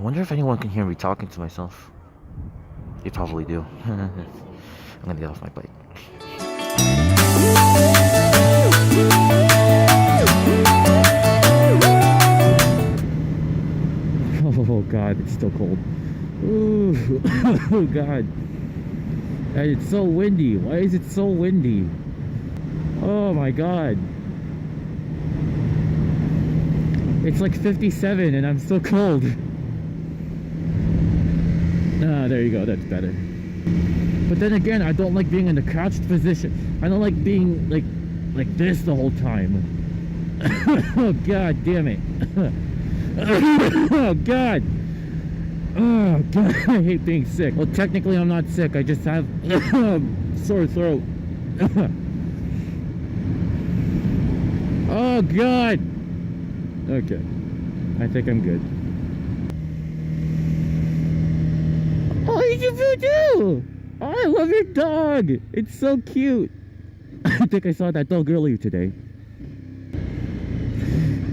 wonder if anyone can hear me talking to myself. They probably do. I'm gonna get off my bike. Oh god, it's still cold. Ooh, oh god. And it's so windy. Why is it so windy? Oh my god. It's like 57 and I'm still cold. Ah, there you go, that's better. But then again, I don't like being in the crouched position. I don't like being like this the whole time. Oh god damn it. Oh god. Oh god, I hate being sick. Well, technically I'm not sick, I just have sore throat. Oh god. Okay, I think I'm good. Oh, you do! Oh, I love your dog. It's so cute. I think I saw that dog earlier today.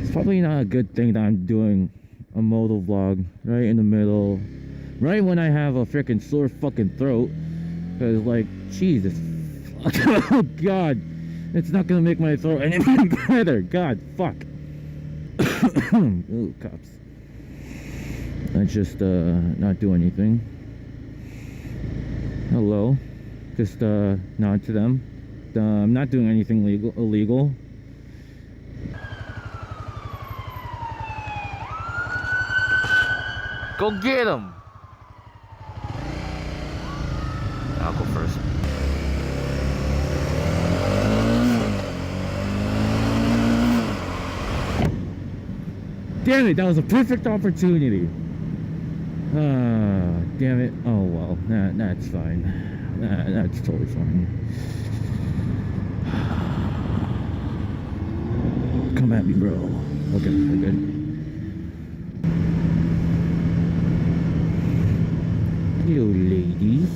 It's probably not a good thing that I'm doing a motovlog right in the middle, right when I have a freaking sore fucking throat. Cause like, Jesus, oh god, it's not gonna make my throat any better. God, fuck. Ooh, cops. I just not do anything. Hello, just nod to them. I'm not doing anything illegal. Go get him! I'll go first. Damn it, that was a perfect opportunity. Damn it. Oh well, that's fine. That's totally fine. Come at me, bro. Okay, we're good. Hello, ladies.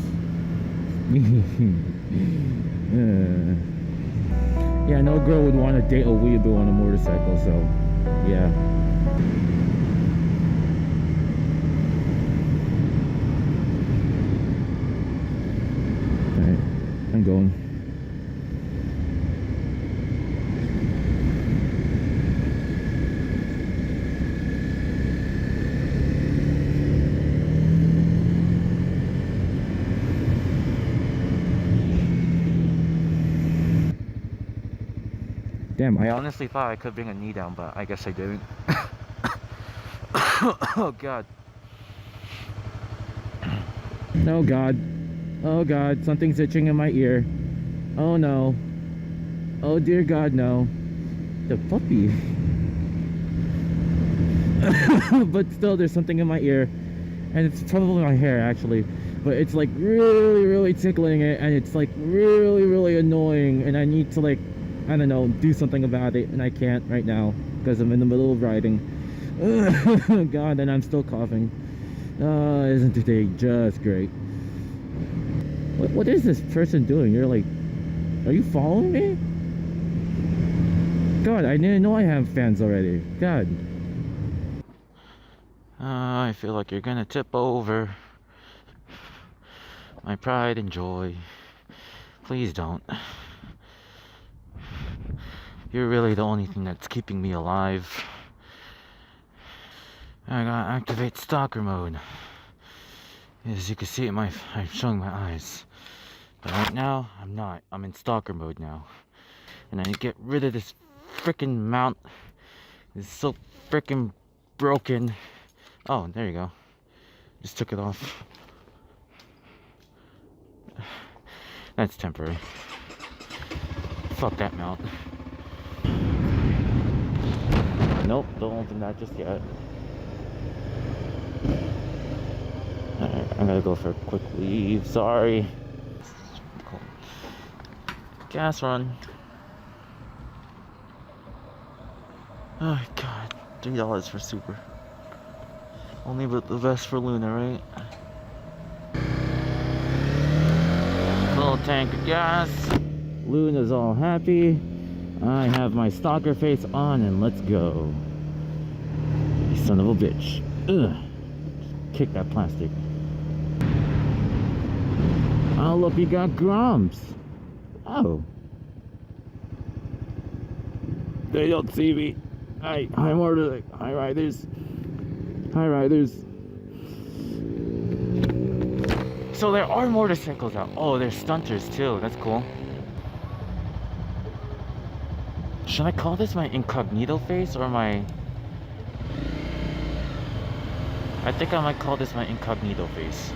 Yeah, no girl would want to date a weeaboo on a motorcycle, so yeah. Alright, I'm going. Damn, I honestly thought I could bring a knee down, but I guess I didn't. Oh god. Oh god. Oh god, something's itching in my ear. Oh no. Oh dear god, no. The puppy. But still, there's something in my ear. And it's probably my hair, actually. But it's like really tickling it, and it's like really annoying, and I need to like, I don't know, do something about it, and I can't right now because I'm in the middle of riding. Oh god, and I'm still coughing. Isn't today just great? What is this person doing? You're like, are you following me? God, I didn't know I have fans already. God. I feel like you're gonna tip over. My pride and joy. Please don't. You're really the only thing that's keeping me alive. I gotta activate stalker mode. As you can see, I'm showing my eyes. But right now, I'm not. I'm in stalker mode now. And I need to get rid of this freaking mount. It's so freaking broken. Oh, there you go. Just took it off. That's temporary. Fuck that mount. Nope, don't open that just yet. Alright, I'm gonna go for a quick leave. Sorry. Cool. Gas run. Oh god, $3 for super. Only but the best for Luna, right? Little tank of gas. Luna's all happy. I have my stalker face on, and let's go. You son of a bitch. Ugh. kick that plastic. Oh, look, you got grumps. Oh. They don't see me. Hi, motorcycle. Hi, riders. Hi, riders. So there are motorcycles out. Oh, there's stunters too. That's cool. Should I call this my incognito face or my... I think I might call this my incognito face.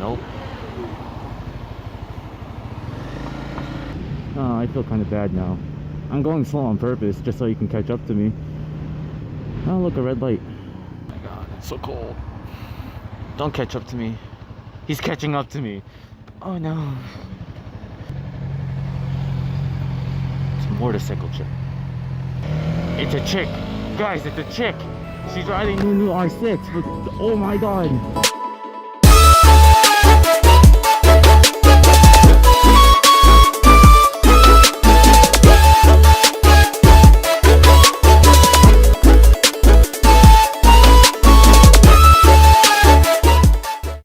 Nope. Oh, I feel kind of bad now. I'm going slow on purpose just so you can catch up to me. Oh, look, a red light. Oh my god, it's so cold. Don't catch up to me. He's catching up to me. Oh no. It's a motorcycle chick. It's a chick. Guys, it's a chick. She's riding new R6. But, oh my god.